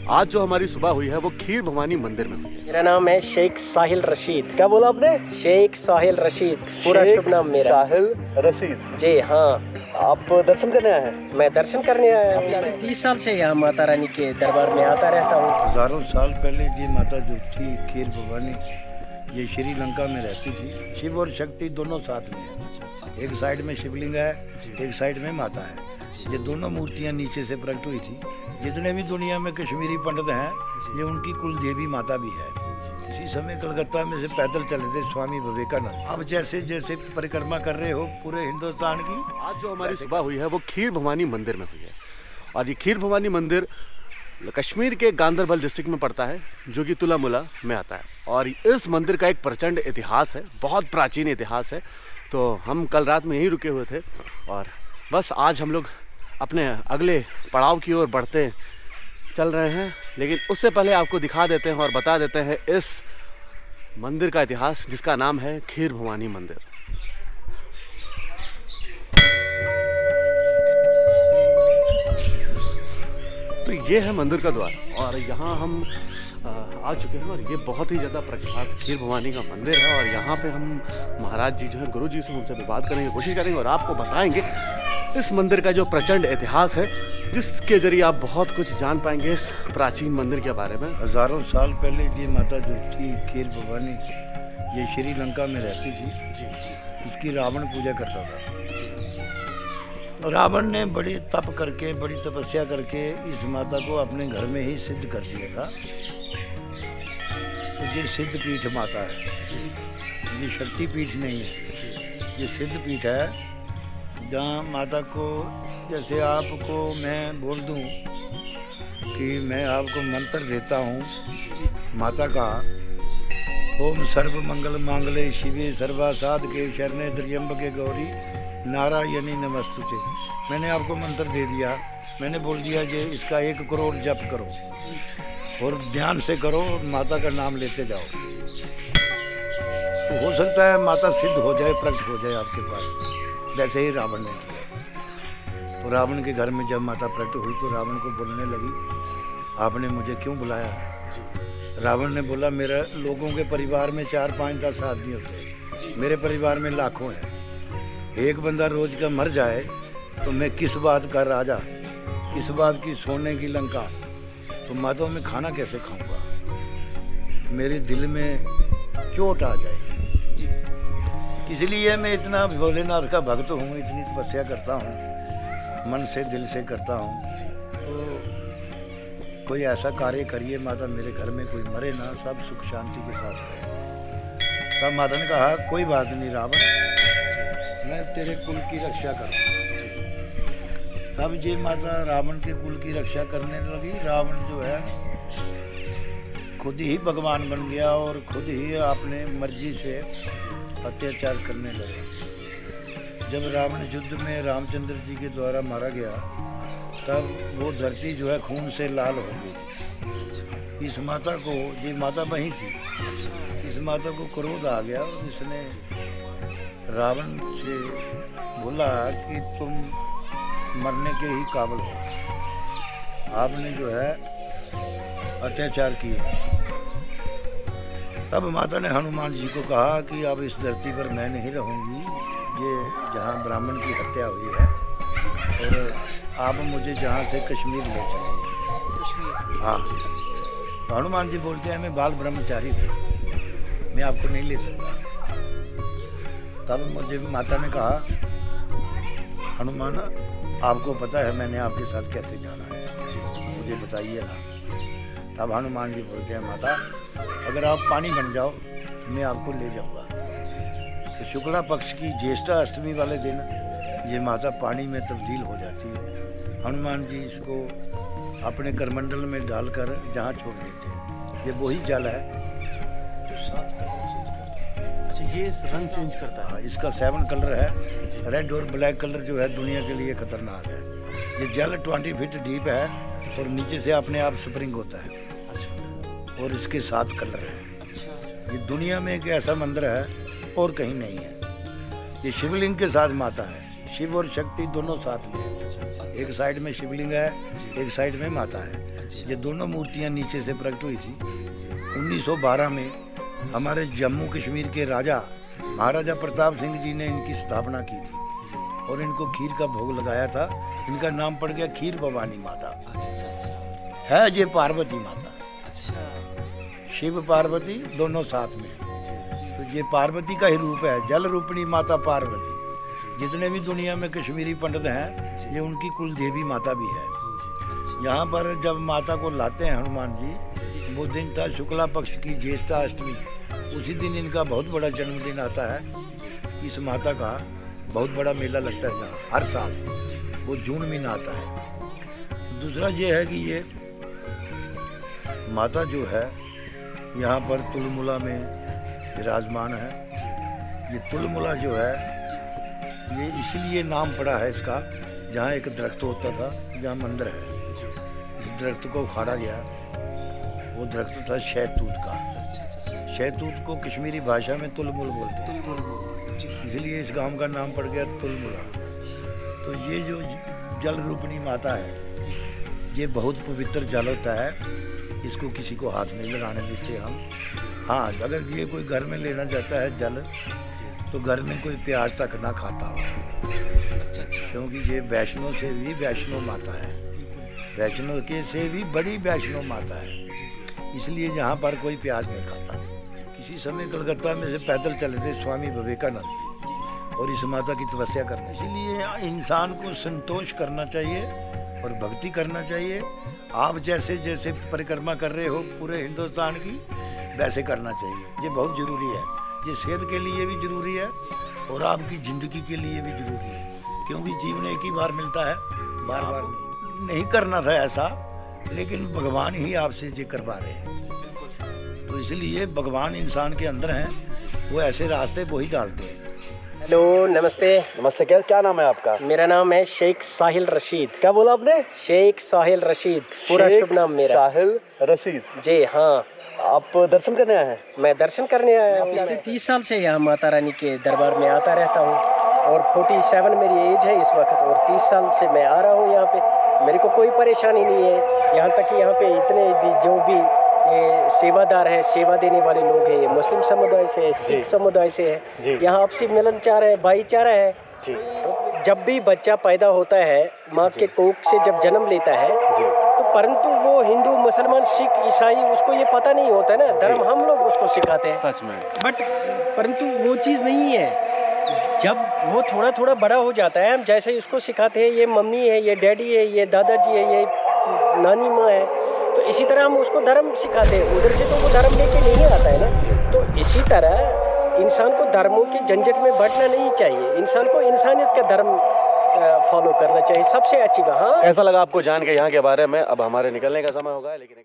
आज जो हमारी सुबह हुई है वो खीर भवानी मंदिर में हुई है। मेरा नाम है शेख साहिल रशीद। क्या बोला आपने? शेख साहिल रशीद, पूरा शुभ नाम मेरा। साहिल रशीद जी हाँ, आप दर्शन करने आए हैं? मैं दर्शन करने आया हूँ। पिछले 30 साल से यहाँ माता रानी के दरबार में आता रहता हूँ। हजारों साल पहले ये माता जो थी खीर भवानी, ये श्रीलंका में रहती थी। शिव और शक्ति दोनों साथ में है। एक साइड में शिवलिंग है, एक साइड में माता है। ये दोनों मूर्तियां नीचे से प्रकट हुई थी। जितने भी दुनिया में कश्मीरी पंडित हैं, ये उनकी कुल देवी माता भी है। इसी समय कलकत्ता में से पैदल चले थे स्वामी विवेकानंद। अब जैसे जैसे परिक्रमा कर रहे हो पूरे हिंदुस्तान की, आज जो हमारी सुबह हुई है वो खीर भवानी मंदिर में हुई है। और ये खीर भवानी मंदिर कश्मीर के गांदरबल डिस्ट्रिक्ट में पड़ता है, जो कि तुलामुला में आता है। और इस मंदिर का एक प्रचंड इतिहास है, बहुत प्राचीन इतिहास है। तो हम कल रात में यहीं रुके हुए थे और बस आज हम लोग अपने अगले पड़ाव की ओर बढ़ते चल रहे हैं। लेकिन उससे पहले आपको दिखा देते हैं और बता देते हैं इस मंदिर का इतिहास, जिसका नाम है खीर भवानी मंदिर। तो ये है मंदिर का द्वार और यहाँ हम आ चुके हैं और ये बहुत ही ज़्यादा प्रख्यात खीर भवानी का मंदिर है। और यहाँ पे हम महाराज जी जो है गुरु जी से उनसे भी बात करेंगे, कोशिश करेंगे और आपको बताएंगे इस मंदिर का जो प्रचंड इतिहास है, जिसके जरिए आप बहुत कुछ जान पाएंगे इस प्राचीन मंदिर के बारे में। हजारों साल पहले ये माता जो थी खीर भवानी, ये श्रीलंका में रहती थी। इसकी रावण पूजा करता था। रावण ने बड़ी तप करके, बड़ी तपस्या करके इस माता को अपने घर में ही सिद्ध कर दिया था। तो ये सिद्ध पीठ माता है, ये शक्ति पीठ नहीं है, ये सिद्ध पीठ है। जहाँ माता को, जैसे आपको मैं बोल दूं कि मैं आपको मंत्र देता हूँ माता का, ओम सर्व मंगल मांगले शिवे सर्वा साधके शरणे त्र्यंबके गौरी नारायणी नमस्तुते। मैंने आपको मंत्र दे दिया, मैंने बोल दिया कि इसका 1 करोड़ जप करो और ध्यान से करो, माता का नाम लेते जाओ। तो हो सकता है माता सिद्ध हो जाए, प्रकट हो जाए आपके पास, जैसे ही रावण ने किया। तो रावण के घर में जब माता प्रकट हुई तो रावण को बोलने लगी, आपने मुझे क्यों बुलाया? रावण ने बोला, मेरे लोगों के परिवार में 4, 5, 10 आदमी होते हैं, मेरे परिवार में लाखों हैं। एक बंदा रोज का मर जाए तो मैं किस बात का राजा, किस बात की सोने की लंका, तो माता में खाना कैसे खाऊंगा? मेरे दिल में चोट आ जाएगी। इसलिए मैं इतना भोलेनाथ का भक्त हूँ, इतनी तपस्या करता हूँ, मन से दिल से करता हूँ। तो कोई ऐसा कार्य करिए माता, मेरे घर में कोई मरे ना, सब सुख शांति के साथ रहे। तब माता ने कहा, कोई बात नहीं रावण, मैं तेरे कुल की रक्षा करूँ। तब ये माता रावण के कुल की रक्षा करने लगी। रावण जो है खुद ही भगवान बन गया और खुद ही अपने मर्जी से अत्याचार करने लगा। जब रावण युद्ध में रामचंद्र जी के द्वारा मारा गया, तब वो धरती जो है खून से लाल हो गई। इस माता को, ये माता वहीं थी, इस माता को क्रोध आ गया और इसने रावण से बोला कि तुम मरने के ही काबिल हो, आपने जो है अत्याचार किया। तब माता ने हनुमान जी को कहा कि अब इस धरती पर मैं नहीं रहूँगी, ये जहाँ ब्राह्मण की हत्या हुई है, और आप मुझे जहाँ से कश्मीर ले चलिए। हाँ, तो हनुमान जी बोलते हैं, मैं बाल ब्रह्मचारी हूँ, मैं आपको नहीं ले सकता। तब मुझे माता ने कहा, हनुमान आपको पता है मैंने आपके साथ कैसे जाना है, मुझे बताइए ना। तब हनुमान जी बोलते हैं, माता अगर आप पानी बन जाओ मैं आपको ले जाऊंगा। तो शुक्ला पक्ष की ज्येष्ठा अष्टमी वाले दिन ये माता पानी में तब्दील हो जाती है। हनुमान जी इसको अपने करमंडल में डालकर जहाँ छोड़ देते हैं। ये वही जल है जो 7 कलर चेंज करता है। अच्छा, ये रंग चेंज करता है? इसका 7 कलर है। रेड और ब्लैक कलर जो है दुनिया के लिए खतरनाक है। ये जल 20 फीट डीप है और नीचे से अपने आप स्प्रिंग होता है। और इसके 7 कलर हैं। ये दुनिया में एक ऐसा मंदिर है और कहीं नहीं है। ये शिवलिंग के साथ माता है, शिव और शक्ति दोनों साथ में है। एक साइड में शिवलिंग है, एक साइड में माता है। ये दोनों मूर्तियाँ नीचे से प्रकट हुई थी। 1912 में हमारे जम्मू कश्मीर के राजा महाराजा प्रताप सिंह जी ने इनकी स्थापना की थी और इनको खीर का भोग लगाया था। इनका नाम पड़ गया खीर भवानी माता। है ये पार्वती माता। शिव पार्वती दोनों साथ में है। तो ये पार्वती का ही रूप है, जल रूपणी माता पार्वती। जितने भी दुनिया में कश्मीरी पंडित हैं, ये उनकी कुल देवी माता भी है। यहाँ पर जब माता को लाते हैं हनुमान जी, वो दिन था शुक्ला पक्ष की ज्येष्ठा अष्टमी। उसी दिन इनका बहुत बड़ा जन्मदिन आता है। इस माता का बहुत बड़ा मेला लगता है यहाँ हर साल, वो जून महीना आता है। दूसरा ये है कि ये माता जो है यहाँ पर तुलमुला में विराजमान है। ये तुलमुला जो है ये इसलिए नाम पड़ा है इसका, जहाँ एक दरख्त होता था, जहाँ मंदिर है, इस दरख्त को उखाड़ा गया। वो दरख्त था शहतूत का। शहतूत को कश्मीरी भाषा में तुलमुल बोलते हैं, इसलिए इस गांव का नाम पड़ गया तुलमुला। तो ये जो जल रूपणी माता है, ये बहुत पवित्र जल होता है। इसको किसी को हाथ नहीं लगाने देते हम। हाँ, अगर ये कोई घर में लेना चाहता है जल, तो घर में कोई प्याज तक ना खाता हो, क्योंकि ये वैष्णो से भी वैष्णो माता है, वैष्णो के से भी बड़ी वैष्णो माता है। इसलिए यहाँ पर कोई प्याज नहीं खाता। किसी समय कलकत्ता में से पैदल चले थे स्वामी विवेकानंद जी, और इस माता की तपस्या करने। इसलिए इंसान को संतोष करना चाहिए और भक्ति करना चाहिए। आप जैसे जैसे परिक्रमा कर रहे हो पूरे हिंदुस्तान की, वैसे करना चाहिए। ये बहुत ज़रूरी है। ये सेहत के लिए भी ज़रूरी है और आपकी ज़िंदगी के लिए भी ज़रूरी है, क्योंकि जीवन एक ही बार मिलता है, बार बार नहीं करना था ऐसा, लेकिन भगवान ही आपसे ये करवा रहे हैं। तो इसलिए भगवान इंसान के अंदर हैं, वो ऐसे रास्ते वो ही डालते हैं। हेलो, नमस्ते। नमस्ते। क्या नाम है आपका? मेरा नाम है शेख साहिल रशीद। क्या बोला आपने? शेख साहिल रशीद, पूरा शुभ नाम मेरा। साहिल रशीद जी? हाँ। आप दर्शन करने आए हैं? मैं दर्शन करने आया हूँ। पिछले 30 साल से यहाँ माता रानी के दरबार में आता रहता हूँ और 47 मेरी एज है इस वक्त, और 30 साल से मैं आ रहा हूँ यहाँ पे। मेरे को कोई परेशानी नहीं है। यहाँ तक कि यहाँ पे इतने भी जो भी ये सेवादार है, सेवा देने वाले लोग हैं, ये मुस्लिम समुदाय से है, सिख समुदाय से है। यहाँ आपसी मिलनचार है, भाईचारा है। जब भी बच्चा पैदा होता है, माँ के कोख से जब जन्म लेता है, तो परंतु वो हिंदू, मुसलमान, सिख, ईसाई, उसको ये पता नहीं होता है ना, धर्म हम लोग उसको सिखाते हैं सच में। बट परंतु वो चीज़ नहीं है। जब वो थोड़ा थोड़ा बड़ा हो जाता है, हम जैसे उसको सिखाते हैं, ये मम्मी है, ये डैडी है, ये दादाजी है, ये नानी माँ है, तो इसी तरह हम उसको धर्म सिखाते हैं। उधर से तो वो धर्म लेके नहीं आता है ना। तो इसी तरह इंसान को धर्मों के झंझट में बैठना नहीं चाहिए। इंसान को इंसानियत का धर्म फॉलो करना चाहिए, सबसे अच्छी बात। हाँ, कैसा लगा आपको जान के यहाँ के बारे में? अब हमारे निकलने का समय होगा, लेकिन